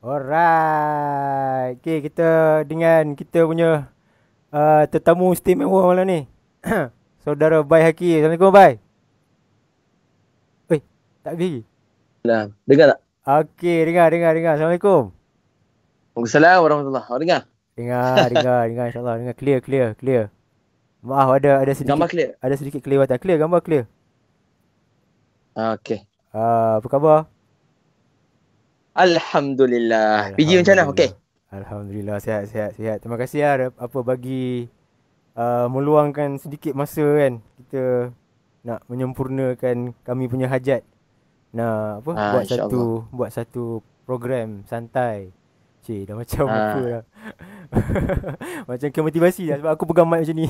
Alright. Okay, kita dengan kita punya tetamu istimewa malam ni. Saudara Bai Haki. Assalamualaikum Bai. Oi, tak pergi. Nah, dengar tak? Okay, dengar. Assalamualaikum. Waalaikumsalam warahmatullahi. Awak dengar? Dengar insyaAllah. Dengar clear. Maaf ada sedikit Gambar clear? kelewatan. Clear, gambar clear. Okey. Apa khabar? Alhamdulillah. PG macam mana? Okey. Alhamdulillah. Alhamdulillah sihat. Terima kasih apa bagi meluangkan sedikit masa kan. Kita nak menyempurnakan kami punya hajat. Nak apa? InsyaAllah. Buat satu program santai. Cik, dah macam apa Ah, dah. Macam kemotivasi dah sebab aku pegang mic macam ni.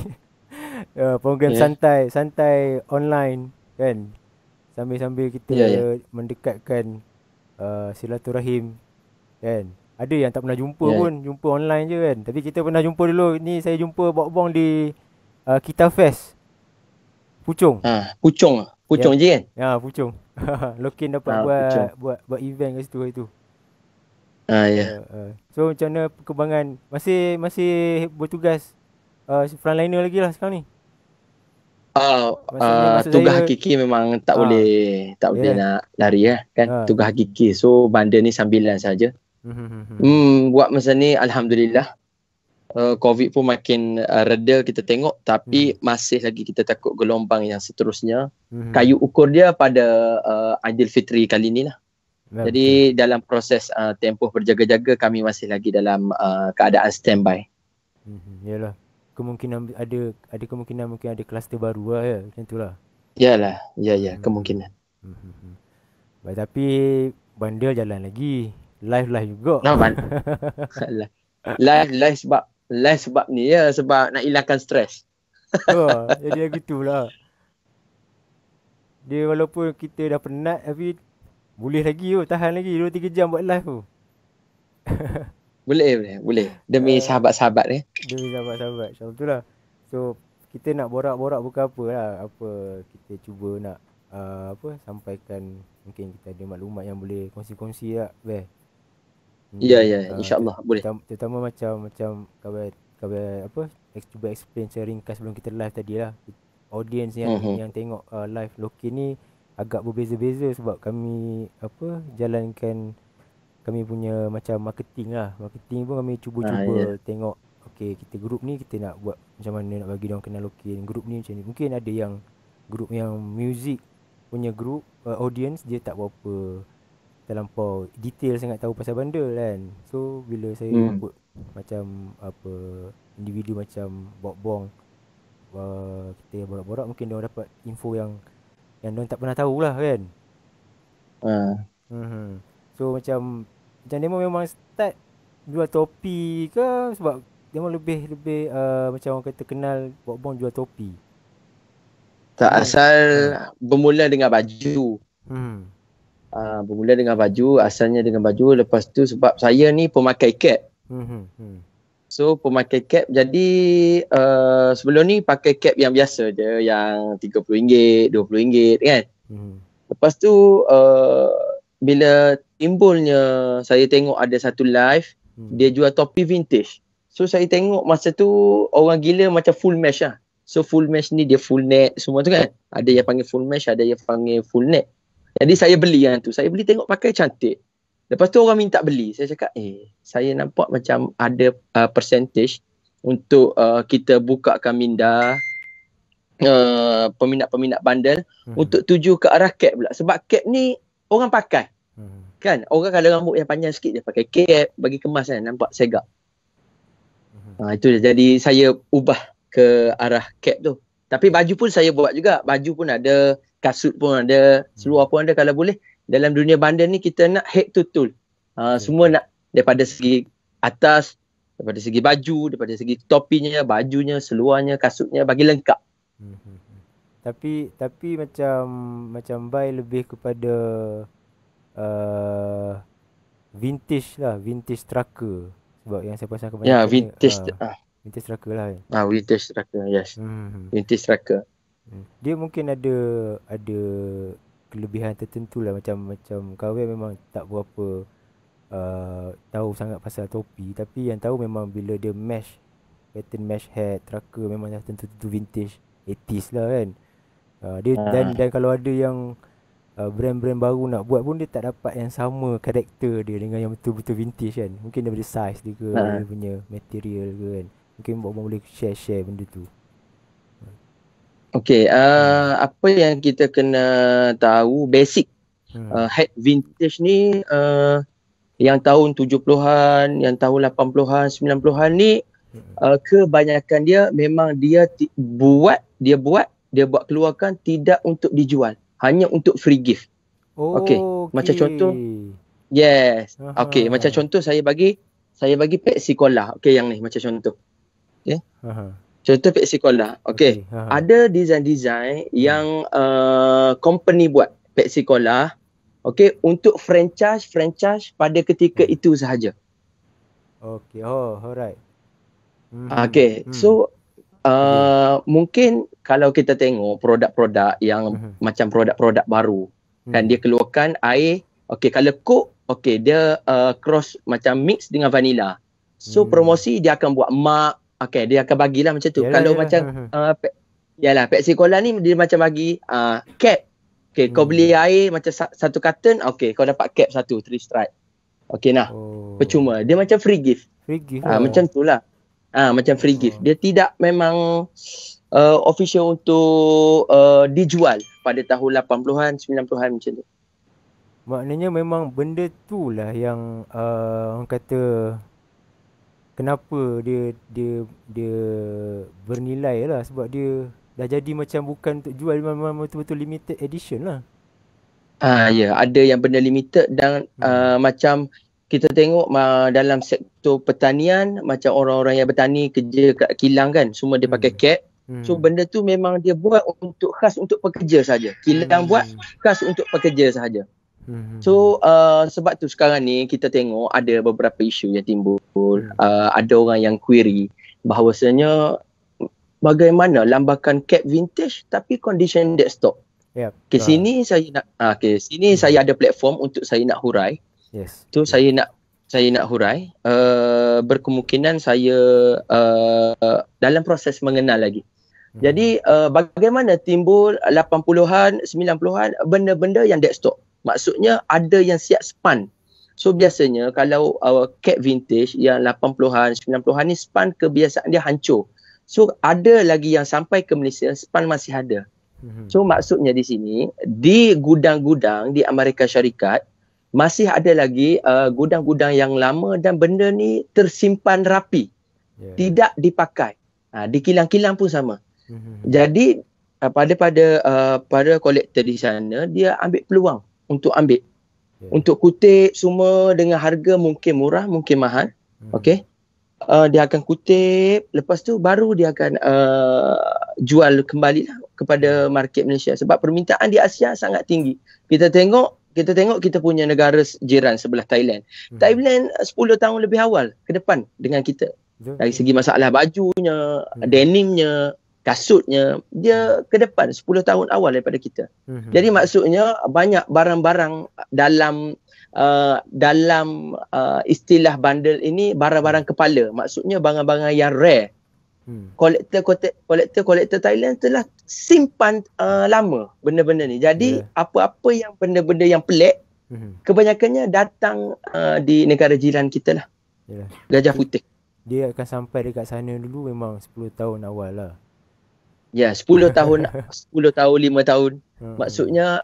Program ya. santai online kan. Sambil-sambil kita Ya, ya. mendekatkan silaturahim kan. Ada yang tak pernah jumpa Ya, ya. pun, jumpa online je kan. Tapi kita pernah jumpa dulu. Ni saya jumpa Bok di Kita Fest Puchong. Pucung. Yep. Pucung je kan? Ya, Puchong. Lokin dapat Pucung. buat event kat situ hari tu. Ya. So macam mana perkembangan? Masih bertugas frontliner lagi lah sekarang ni. Maksud Tugas saya hakiki memang tak ah boleh tak ya boleh yeah. nak lari kan. Ah. Tugas hakiki. So benda ni sambilan saja. Buat masa ni alhamdulillah. COVID pun makin reda kita tengok, tapi masih lagi kita takut gelombang yang seterusnya. Kayu ukur dia pada Aidilfitri kali ni lah. Jadi betul. dalam proses tempoh berjaga-jaga, kami masih lagi dalam keadaan standby. Yalah. Kemungkinan ada kemungkinan mungkin ada kluster baru lah ya. Macam itulah. Yalah, ya kemungkinan. Tapi bandel jalan lagi. Live juga. Nah, live sebab ni ya, sebab nak hilangkan stres. Jadi begitulah. Dia walaupun kita dah penat tapi boleh lagi tu, tahan lagi 2-3 jam buat live tu. Boleh. Demi sahabat-sahabat ni. Demi sahabat-sahabat. Macam tu lah. So kita nak borak-borak bukan apa lah. Apa kita cuba nak sampaikan. Mungkin kita ada maklumat yang boleh kongsi-kongsi lah. Ya, insyaAllah boleh. Terutama macam kawan apa, cuba explain secara ringkas sebelum kita live tadi lah. Audience yang tengok live Loki ni agak berbeza-beza sebab kami jalankan kami punya macam marketing lah. Marketing pun kami cuba tengok. Okay, kita grup ni kita nak buat macam mana nak bagi diorang kenal Loki. Grup ni macam ni. Mungkin ada yang grup yang music punya grup audience dia tak berapa terlampau detail sangat tahu pasal bundle kan. So bila saya jemput macam apa individu macam Bok kita borak-borak, mungkin dia dapat info yang dia tak pernah tahu lah kan. So macam demo memang start jual topi ke sebab demo lebih macam orang kata kenal Bok jual topi. Tak asal bermula dengan baju. Bermula dengan baju, asalnya dengan baju. Lepas tu sebab saya ni pemakai cap. So pemakai cap, jadi sebelum ni pakai cap yang biasa je, yang RM30, RM20 kan. Lepas tu bila timbulnya saya tengok ada satu live, dia jual topi vintage. So saya tengok masa tu orang gila macam full mesh lah. So full mesh ni dia full neck semua tu kan. Ada yang panggil full mesh, ada yang panggil full neck. Jadi saya beli yang tu. Saya beli tengok pakai cantik. Lepas tu orang minta beli. Saya cakap, saya nampak macam ada percentage untuk kita bukakan minda peminat-peminat bundle untuk tuju ke arah cap pula. Sebab cap ni orang pakai. Kan? Orang kalau rambut yang panjang sikit dia pakai cap, bagi kemas kan, nampak segak. Itu dia. Jadi saya ubah ke arah cap tu. Tapi baju pun saya buat juga. Baju pun ada, kasut pun ada, seluar pun ada kalau boleh. Dalam dunia bundle ni kita nak head to toe. Semua nak daripada segi atas, daripada segi baju, daripada segi topinya, bajunya, seluarnya, kasutnya, bagi lengkap. Tapi macam Bai lebih kepada vintage lah, vintage trucker. Sebab yang saya pasang kebanyakan vintage vintage trucker lah kan. Vintage trucker, yes. Vintage trucker. Dia mungkin ada kelebihan tertentu lah, macam KW memang tak berapa tahu sangat pasal topi, tapi yang tahu memang bila dia mesh, pattern mesh hat, trucker memang dah tentu-tentu vintage 80s lah kan. Dia dan kalau ada yang brand-brand baru nak buat pun dia tak dapat yang sama karakter dia dengan yang betul-betul vintage kan. Mungkin daripada size dia ke, dia punya material ke kan. Mungkin abang boleh share benda tu. Okay, apa yang kita kena tahu basic hat vintage ni, yang tahun 70-an, yang tahun 80-an, 90-an ni, kebanyakan dia memang dia buat keluarkan tidak untuk dijual, hanya untuk free gift. Okay. Macam contoh, yes. Okay, macam contoh saya bagi Pepsi Cola. Okay, yang ni macam contoh. Okay. Contoh Pepsi Cola. Okay. Ada design-design yang company buat Pepsi Cola. Okay, untuk franchise pada ketika itu sahaja. Okay, alright. Okay, so mungkin kalau kita tengok produk-produk yang macam produk-produk baru, kan dia keluarkan air. Okay, kalau Coke, okay, dia cross macam mix dengan vanilla. So promosi dia akan buat mark. Okay, dia akan bagilah macam tu. Kalau macam Pepsi Cola ni dia macam bagi cap. Okay, kau beli air macam satu carton, okay, kau dapat cap satu, 3 stripe. Okay, nah. Percuma. Dia macam free gift. Macam tu lah. Macam free gift. Dia tidak memang official untuk dijual pada tahun 80-an, 90-an macam tu. Maknanya memang benda tu lah yang orang kata kenapa dia bernilai lah, sebab dia dah jadi macam bukan untuk jual, memang betul-betul limited edition lah. Ya, ada yang benda limited dan macam kita tengok dalam sektor pertanian, macam orang-orang yang bertani kerja kat kilang kan, semua dia pakai cap. So benda tu memang dia buat untuk khas untuk pekerja saja. Kilang buat khas untuk pekerja saja. So sebab tu sekarang ni kita tengok ada beberapa isu yang timbul. Ada orang yang query bahawasanya bagaimana lambakan cap vintage tapi condition dead stock. Okay, sini saya nak saya ada platform untuk saya nak hurai. Yes. Tu saya nak hurai. Berkemungkinan saya dalam proses mengenal lagi. Jadi bagaimana timbul 80-an, 90-an benda-benda yang dead stock. Maksudnya ada yang siap span. So biasanya kalau cap vintage yang 80-an, 90-an ni span kebiasaan dia hancur. So ada lagi yang sampai ke Malaysia span masih ada. So maksudnya di sini di gudang-gudang di Amerika Syarikat masih ada lagi gudang-gudang yang lama dan benda ni tersimpan rapi. Tidak dipakai. Di kilang-kilang pun sama. Jadi pada kolektor di sana dia ambil peluang untuk ambil. Untuk kutip semua dengan harga mungkin murah, mungkin mahal. Okey. Dia akan kutip, lepas tu baru dia akan jual kembali lah kepada market Malaysia, sebab permintaan di Asia sangat tinggi. Kita tengok kita punya negara jiran sebelah Thailand. Thailand 10 tahun lebih awal ke depan dengan kita. Dari segi masalah bajunya, denimnya, kasutnya, dia ke depan 10 tahun awal daripada kita. Jadi maksudnya banyak barang-barang dalam istilah bundle ini barang-barang kepala. Maksudnya barang-barang yang rare. Kolektor Thailand telah simpan lama benda-benda ni. Jadi apa-apa yang benda-benda yang pelik kebanyakannya datang di negara jiran kita lah. Gajah Putih. Dia akan sampai dekat sana dulu memang 10 tahun awal lah. Ya, 10 tahun 10 tahun 5 tahun. Maksudnya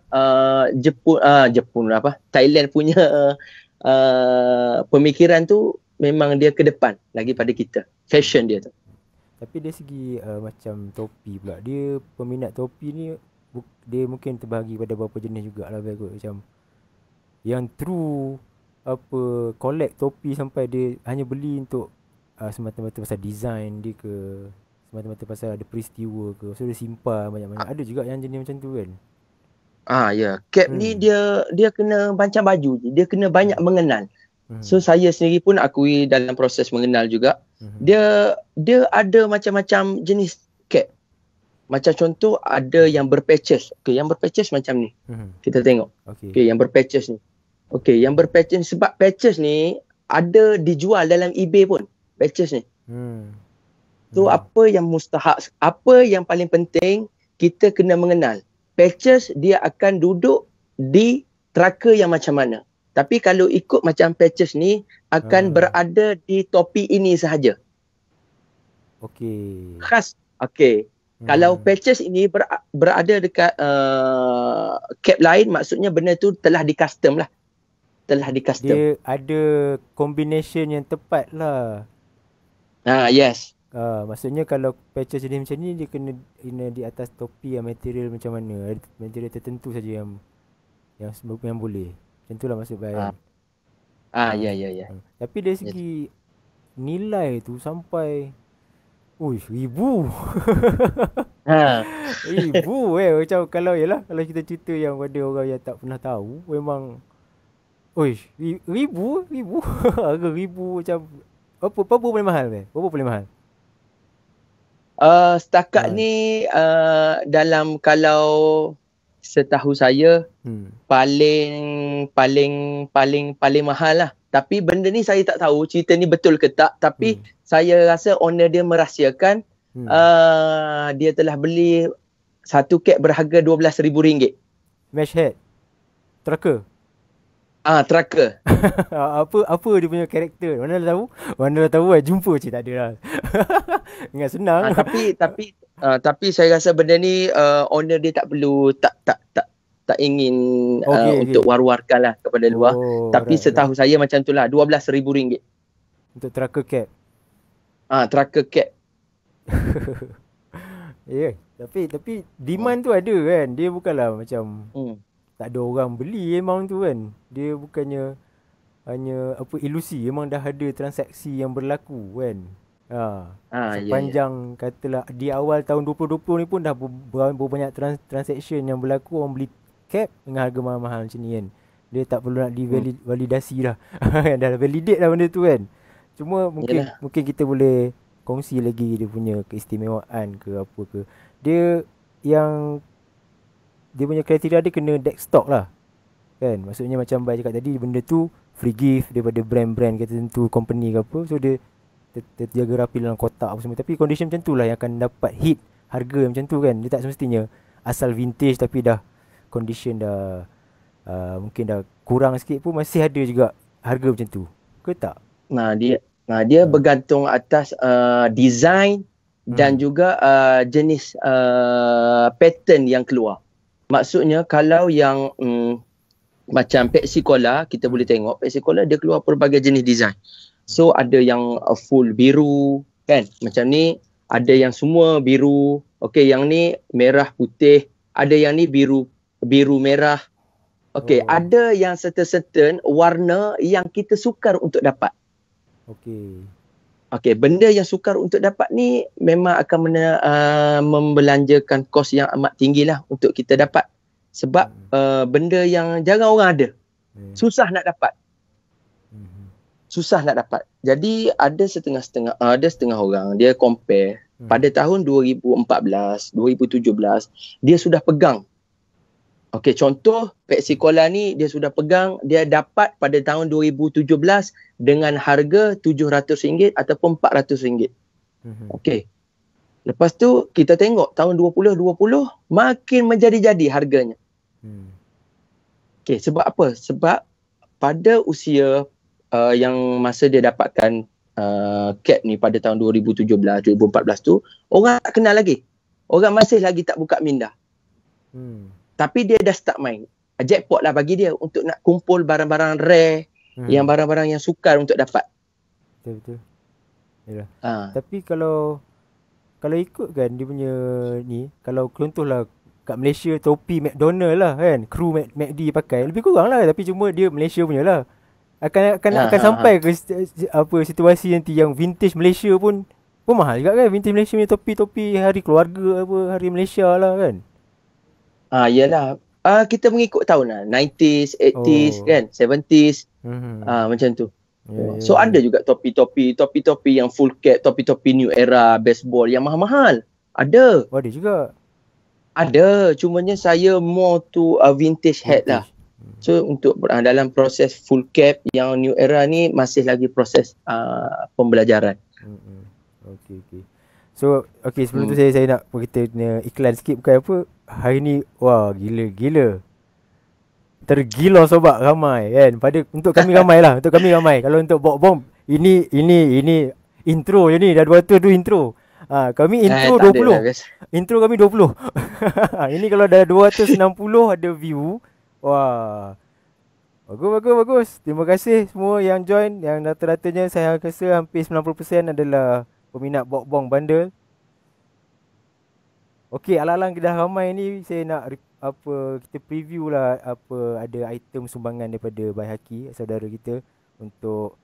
Jepun Thailand punya pemikiran tu memang dia ke depan lagi pada kita. Fashion dia tu. Tapi dari segi macam topi pula, dia peminat topi ni dia mungkin terbahagi pada beberapa jenis jugalah, macam yang true collect topi sampai dia hanya beli untuk semata-mata pasal design dia ke, semata-mata pasal ada peristiwa ke, so dia simpan banyak-banyak. Ada juga yang jenis macam tu kan. Ya, cap ni dia kena macam baju je, dia kena banyak mengenal. So saya sendiri pun akui dalam proses mengenal juga. Dia ada macam-macam jenis cap. Macam contoh ada yang berpatches. Okey, yang berpatches macam ni. Kita tengok. Okey, yang berpatches ni. Okey, yang berpatches sebab patches ni ada dijual dalam eBay pun patches ni. So apa yang mustahak, apa yang paling penting kita kena mengenal. Patches dia akan duduk di tracker yang macam mana. Tapi kalau ikut macam patches ni akan berada di topi ini sahaja. Okey. Khas. Okey. Kalau patches ini berada dekat cap lain, maksudnya benda tu telah di custom lah. Telah di custom. Dia ada combination yang tepat lah. Yes. Maksudnya kalau patches jenis macam ni dia kena di atas topi yang material macam mana. Material tertentu saja yang boleh. Macam tu lah maksud Bayan. Ya. Tapi dari segi nilai tu sampai ribu. Ribu macam kalau kita cerita yang pada orang yang tak pernah tahu memang ribu harga ribu macam apa paling mahal Berapa paling mahal? Setakat ni dalam kalau setahu saya paling mahal lah. Tapi benda ni saya tak tahu cerita ni betul ke tak. Tapi saya rasa owner dia merahsiakan dia telah beli satu kek berharga RM12,000. Mesh head? Tracker? Tracker. Apa dia punya karakter? Mana dah tahu lah. Jumpa je tak ada lah. Ingat senang. Tapi saya rasa benda ni owner dia tak perlu tak ingin untuk war-warkan lah kepada luar. Tapi setahu saya macam tu lah, RM12,000 untuk tracker cap. Tracker cap. Tapi demand tu ada kan. Dia bukanlah macam tak ada orang beli memang tu kan. Dia bukannya hanya ilusi, memang dah ada transaksi yang berlaku kan. Sepanjang katalah di awal tahun 2020 ni pun dah berapa banyak transaction yang berlaku. Orang beli cap dengan harga mahal-mahal macam ni kan. Dia tak perlu nak divalidasi lah. Dah validate lah benda tu kan. Cuma mungkin kita boleh kongsi lagi dia punya keistimewaan ke apa ke. Dia punya kriteria dia kena deck stock lah kan. Maksudnya macam Bai cakap tadi, benda tu free gift daripada brand-brand tertentu, company ke apa. So dia terjaga rapi dalam kotak apa semua. Tapi condition macam tu lah yang akan dapat hit harga macam tu kan. Dia tak semestinya asal vintage tapi dah condition dah mungkin dah kurang sikit pun masih ada juga harga macam tu ke tak? Dia bergantung atas design dan juga jenis pattern yang keluar. Maksudnya kalau yang macam Pepsi Cola, kita boleh tengok Pepsi Cola dia keluar pelbagai jenis design. So ada yang full biru kan, macam ni. Ada yang semua biru. Okey, yang ni merah putih. Ada yang ni biru merah. Okey, ada yang certain warna yang kita sukar untuk dapat. Okey, benda yang sukar untuk dapat ni memang akan membelanjakan kos yang amat tinggi lah untuk kita dapat. Sebab benda yang jarang orang ada. Susah nak dapat. Jadi ada setengah orang dia compare pada tahun 2014, 2017 dia sudah pegang. Okey, contoh Pepsi Cola ni dia sudah pegang, dia dapat pada tahun 2017 dengan harga RM700 ataupun RM400. Okey. Lepas tu kita tengok tahun 2020 makin menjadi-jadi harganya. Okey, sebab apa? Sebab pada usia yang masa dia dapatkan cap ni pada tahun 2017, 2014 tu, orang tak kenal lagi. Orang masih lagi tak buka minda. Tapi dia dah start main. Jackpot lah bagi dia untuk nak kumpul barang-barang rare, yang barang-barang yang sukar untuk dapat. Betul. Yalah. Tapi kalau ikut kan dia punya ni, kalau contohlah kat Malaysia topi McDonald lah kan, kru McD pakai, lebih kurang lah. Tapi cuma dia Malaysia punya lah. Akan sampai ke situasi nanti yang vintage Malaysia pun mahal juga kan. Vintage Malaysia punya topi-topi hari keluarga hari Malaysia lah kan. Yalah. Kita mengikut tahun lah. 90s, 80s kan, 70s. Macam tu. So ada juga topi-topi yang full cap, topi-topi new era, baseball yang mahal-mahal. Ada. Ada juga. Ada. Cumanya saya more to vintage hat lah. So untuk dalam proses full cap yang new era ni masih lagi proses pembelajaran. Okey. So sebelum tu saya nak kita punya iklan sikit bukan apa. Hari ni wah gila. Tergila sobat ramai kan. Untuk kami ramai lah. Untuk kami ramai. Kalau untuk bom ini intro je ni. Dah 200 tu intro. Kami intro 20. Intro kami 20. Ini kalau dah 260 ada view. Wah. Bagus. Terima kasih semua yang join. Yang rata-ratanya saya rasa hampir 90% adalah peminat bong bundle. Okey, alang-alang dah ramai ni, saya nak kita preview lah ada item sumbangan daripada Baihaki, saudara kita, untuk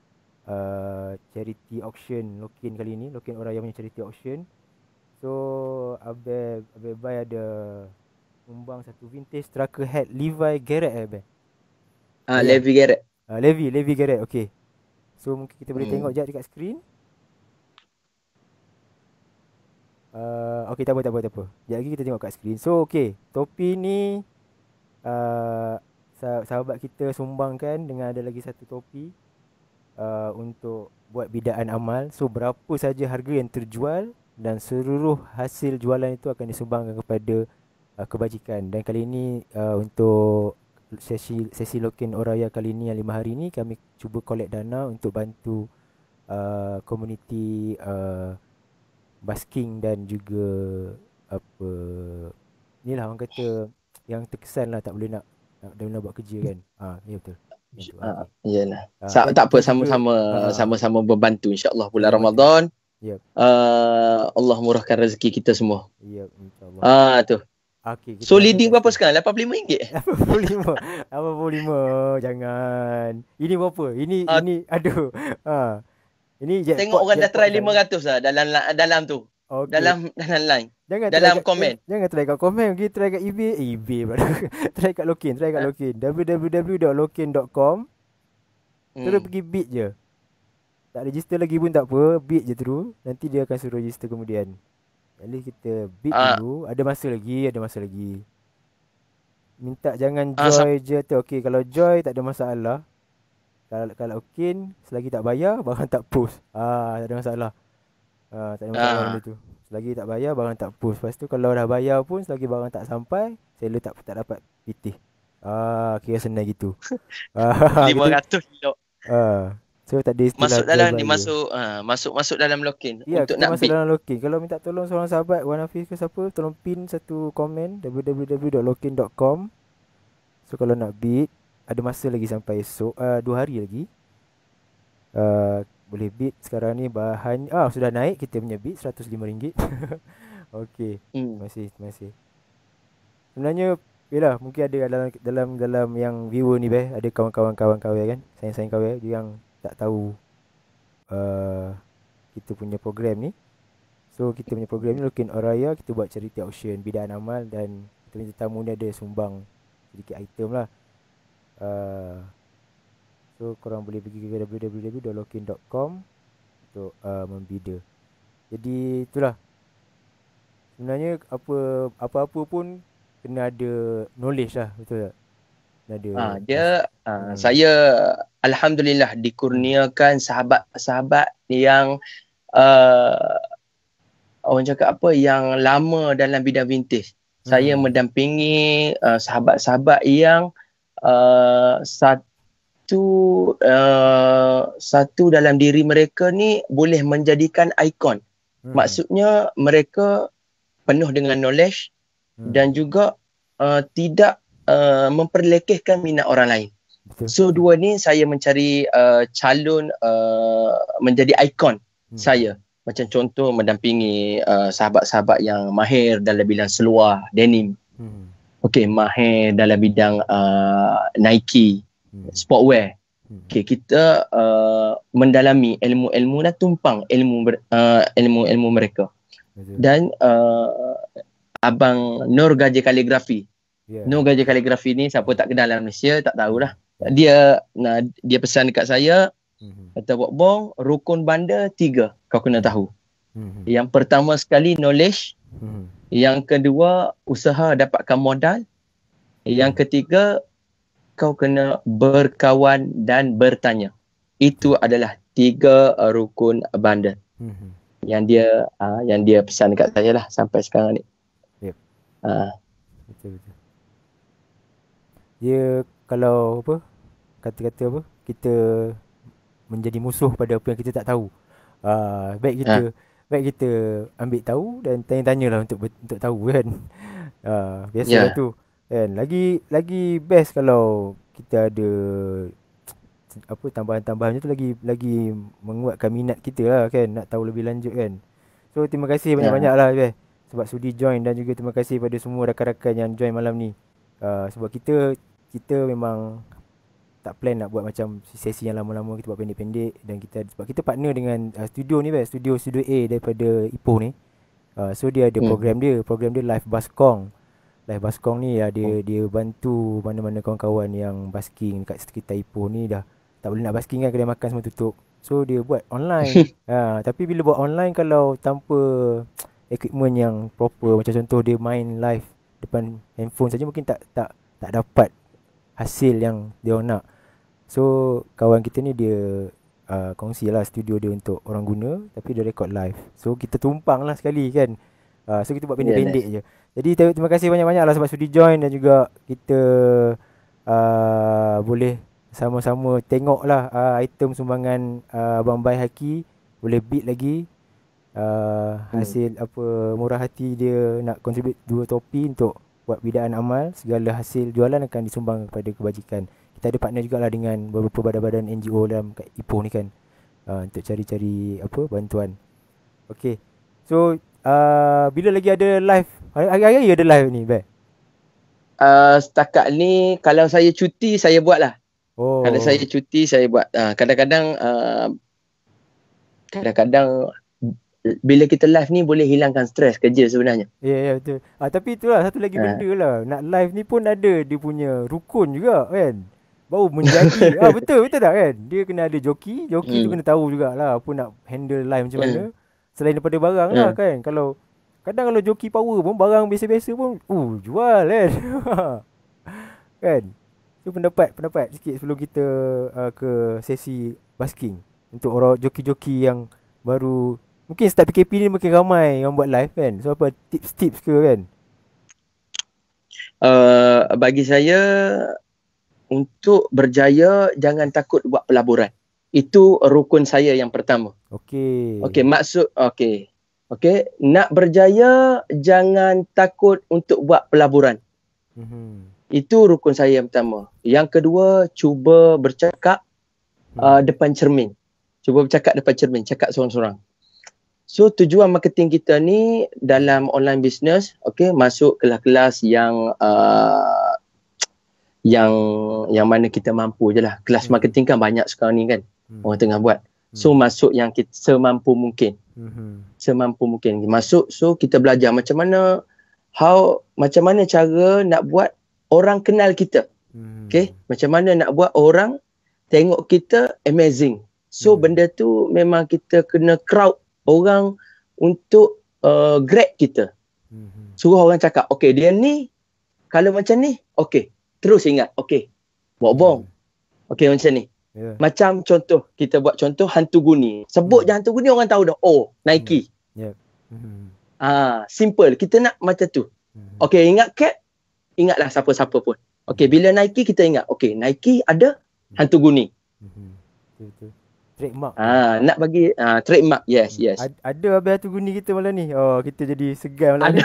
charity auction Lokin kali ni, Lokin Oraya punya charity auction. So Abel Bai ada sumbang satu vintage trucker hat Levi Garrett Abel. Levi Garrett. Levi Garrett. Okey. So mungkin kita boleh tengok jap dekat skrin. Okey, tak apa. Sekejap lagi kita tengok kat skrin. So okey, topi ni sahabat kita sumbangkan dengan ada lagi satu topi untuk buat bidaan amal. So berapa saja harga yang terjual dan seluruh hasil jualan itu akan disumbangkan kepada kebajikan. Dan kali ini untuk sesi Lokin Oraya kali ni yang 5 hari ni, kami cuba collect dana untuk bantu komuniti basking dan juga inilah orang kata yang terkesan lah, tak boleh nak buat kerja kan. Ya betul. Iyalah. Tak apa, sama-sama membantu insya-Allah bulan Ramadan. Yep. Allah murahkan rezeki kita semua. Yep, insya-Allah. Tu. Okey. So leading berapa sekarang? RM85? 85. Jangan. Ini berapa? Ini aduh. Ini tengok orang dah try 500 lah dalam tu. Okay. Dalam line. Dalam komen. Jangan try kat komen, pergi try kat eBay pula. Try kat Lokin, www.lokin.com. Terus pergi bid je. Tak register lagi pun tak apa, bid je terus. Nanti dia akan suruh register kemudian. Jadi kita bid dulu, ada masa lagi. Minta jangan joy je tu. Okey, kalau joy tak ada masalah. Kalau Lokin selagi tak bayar barang tak post. Tak ada masalah. Tak ada masalah benda tu. Selagi tak bayar barang tak post. Lepas tu kalau dah bayar pun selagi barang tak sampai, seller tak dapat pitih. Kira senang gitu. 500 kilo. So tak ada istilah masuk dalam ni, masuk dalam Lokin untuk nak masuk dalam Lokin. Kalau minta tolong seorang sahabat, Wan Hafiz ke siapa, tolong pin satu komen www.lokin.com. So kalau nak bid, ada masa lagi sampai esok, 2 hari lagi. Boleh bid sekarang ni. Bahan sudah naik kita punya bid RM105. Okey. Masih. Sebenarnya yalah, mungkin ada dalam yang viewer ni ada kawan-kawan kan, sayang-sayang kawan yang tak tahu kita punya program ni. So kita punya program ni Lokin Oraya, kita buat charity auction bidaan amal, dan kita punya tetamu ni ada sumbang sedikit item lah. So korang boleh pergi ke www.lokin.com untuk membida. Jadi itulah, sebenarnya apa-apa pun kena ada knowledge lah, betul tak? Saya alhamdulillah dikurniakan sahabat-sahabat yang orang cakap apa, yang lama dalam bidang vintage. Saya mendampingi sahabat-sahabat yang satu dalam diri mereka ni boleh menjadikan ikon. Maksudnya mereka penuh dengan knowledge dan juga tidak memperlekehkan minat orang lain. Betul. So dua ni saya mencari calon menjadi ikon saya. Macam contoh mendampingi sahabat-sahabat yang mahir dalam bidang seluar, denim. Okey, mahir dalam bidang Nike, sportwear. Okey, kita mendalami ilmu-ilmu dan tumpang ilmu mereka. Betul. Dan Abang Nur Gajah Kaligrafi. Nur Gajah Kaligrafi ni siapa tak kenal dalam Malaysia tak tahulah. Dia pesan dekat saya, kata buat bong rukun banda 3 kau kena tahu. Yang pertama sekali knowledge, yang kedua usaha dapatkan modal, yang ketiga kau kena berkawan dan bertanya. Itu adalah 3 rukun bundle yang dia pesan dekat saya lah sampai sekarang ni. Yep. Ah. Betul. Dia kalau apa, kata-kata apa, kita menjadi musuh pada apa yang kita tak tahu. Baik kita ambil tahu dan tanya-tanyalah untuk tahu kan. Biasalah tu kan. Lagi best kalau kita ada apa tambahan-tambahan tu, lagi menguatkan minat kita lah kan, nak tahu lebih lanjut kan. So terima kasih banyak-banyak lah sebab sudi join, dan juga terima kasih pada semua rakan-rakan yang join malam ni. Sebab kita memang tak plan nak buat macam sesi yang lama-lama, kita buat pendek-pendek, dan sebab kita partner dengan studio ni studio A daripada Ipoh ni. So dia ada program dia Live Baskong. Live Baskong ni dia bantu mana-mana kawan-kawan yang basking kat sekitar Ipoh ni dah tak boleh nak basking kan, kedai makan semua tutup. So dia buat online. Tapi bila buat online, kalau tanpa equipment yang proper, macam contoh dia main live depan handphone saja, mungkin tak dapat hasil yang dia nak. So kawan kita ni dia kongsilah studio dia untuk orang guna, tapi dia record live. So kita tumpang lah sekali kan. So kita buat pendek-pendek je. Jadi terima kasih banyak-banyak lah sebab sudi join, dan juga kita boleh sama-sama tengok lah item sumbangan Abang Bai Haki. Boleh beat lagi hasil apa murah hati dia nak contribute 2 topi untuk buat bidaan amal. Segala hasil jualan akan disumbang kepada kebajikan. Kita ada partner jugalah dengan beberapa badan-badan NGO dalam kat Ipoh ni kan, untuk cari-cari apa bantuan. Okay. So bila lagi ada live? Hari-hari ada live ni, Bai? Setakat ni kalau saya cuti saya buat lah. Kalau saya cuti saya buat. Kadang-kadang bila kita live ni boleh hilangkan stres kerja sebenarnya. Ya, betul. Tapi itulah satu lagi benda lah. Nak live ni pun ada dia punya rukun juga kan. Baru menjadi. Betul tak kan? Dia kena ada joki tu kena tahu jugalah apa nak handle live macam mana. Selain daripada barang lah kan. Kalau joki power pun, barang biasa-biasa pun jual kan. Kan? So pendapat sikit sebelum kita ke sesi basking. Untuk orang joki-joki yang baru, mungkin start PKP ni makin ramai yang buat live kan. So apa tips-tips ke kan? Bagi saya, untuk berjaya jangan takut buat pelaburan. Itu rukun saya yang pertama. Okey, nak berjaya jangan takut untuk buat pelaburan. Itu rukun saya yang pertama. Yang kedua, cuba bercakap depan cermin. Cakap seorang-seorang. So tujuan marketing kita ni dalam online business, masuk kelas-kelas yang mana kita mampu je lah. Kelas marketing kan banyak sekarang ni kan, orang tengah buat. So masuk yang kita semampu mungkin. Masuk, so kita belajar macam mana cara nak buat orang kenal kita. Macam mana nak buat orang tengok kita amazing. So benda tu memang kita kena crowd orang untuk grab kita. Suruh orang cakap, dia ni kalau macam ni, terus ingat, buat bong. Macam ni. Macam contoh, kita buat contoh hantu guni. Sebut je hantu guni, orang tahu dah. Nike. Simple. Kita nak macam tu. Ingat cat, ingatlah siapa-siapa pun. Bila Nike kita ingat, Nike ada hantu guni. Trademark. Nak bagi trademark. Yes. Ada habis hantu guni kita malam ni. Kita jadi segan malam ni.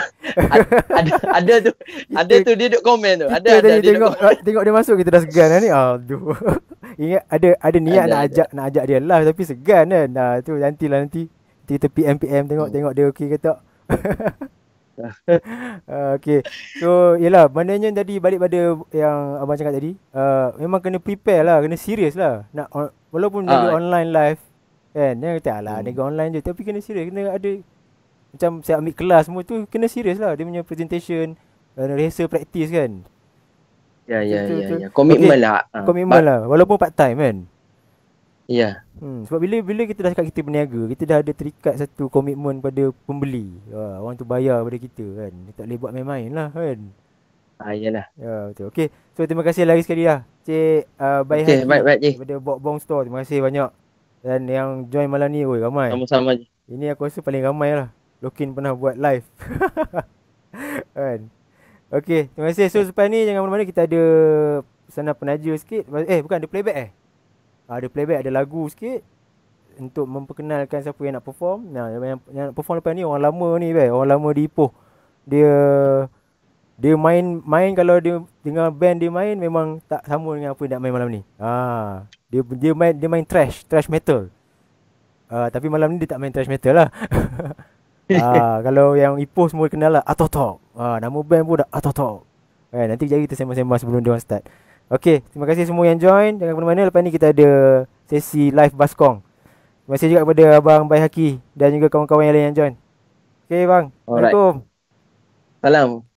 Ada tu. Ada tu dia duk komen tu. Ada tengok dia masuk kita dah segan ni. Aduh. Ingat ada niat nak ajak dia live tapi segan kan. Tu nanti kita PM tengok dia okey ke tak. So yelah, maknanya tadi balik pada yang abang cakap tadi, memang kena prepare lah, kena serius lah. Nak walaupun jaga online live kan, jangan kata jaga online je, tapi kena serius, kena ada macam saya ambil kelas semua tu, kena serius lah dia punya presentation, rehearsal practice kan. Ya. Komitmen lah. Komitmen lah, walaupun part time kan. Ya. Sebab bila kita dah cakap kita berniaga, kita dah ada terikat satu komitmen pada pembeli. Orang tu bayar pada kita kan. Kita tak boleh buat main-main lah kan. Yalah. Ya, betul. Okay, so terima kasih lagi sekali lah Cik Baik Okey, Haki baik je. daripada Bong Store. Terima kasih banyak. Dan yang join malam ni, oi ramai. Sama-sama je. Ini aku rasa paling ramai lah. Lokin pernah buat live. Kan. Okay, terima kasih. So lepas ni jangan mana-mana, kita ada pesanan penaja sikit. Bukan, ada playback ada playback, ada lagu sikit untuk memperkenalkan siapa yang nak perform. Nah, yang nak perform lepas ni orang lama ni, orang lama di Ipoh. Dia main kalau dia dengan band dia main memang tak sama dengan apa yang nak main malam ni. Dia main thrash metal. Tapi malam ni dia tak main thrash metal lah. Kalau yang Ipoh semua kenal lah, Atotok. Nama band pun dah Atotok. Nanti kejap kita sembang-sembang sebelum dia orang start. Okay, terima kasih semua yang join. Jangan ke mana-mana, lepas ni kita ada sesi live Baskong. Terima kasih juga kepada Abang Baik Haki dan juga kawan-kawan yang lain yang join. Okay bang, Assalamualaikum. Salam.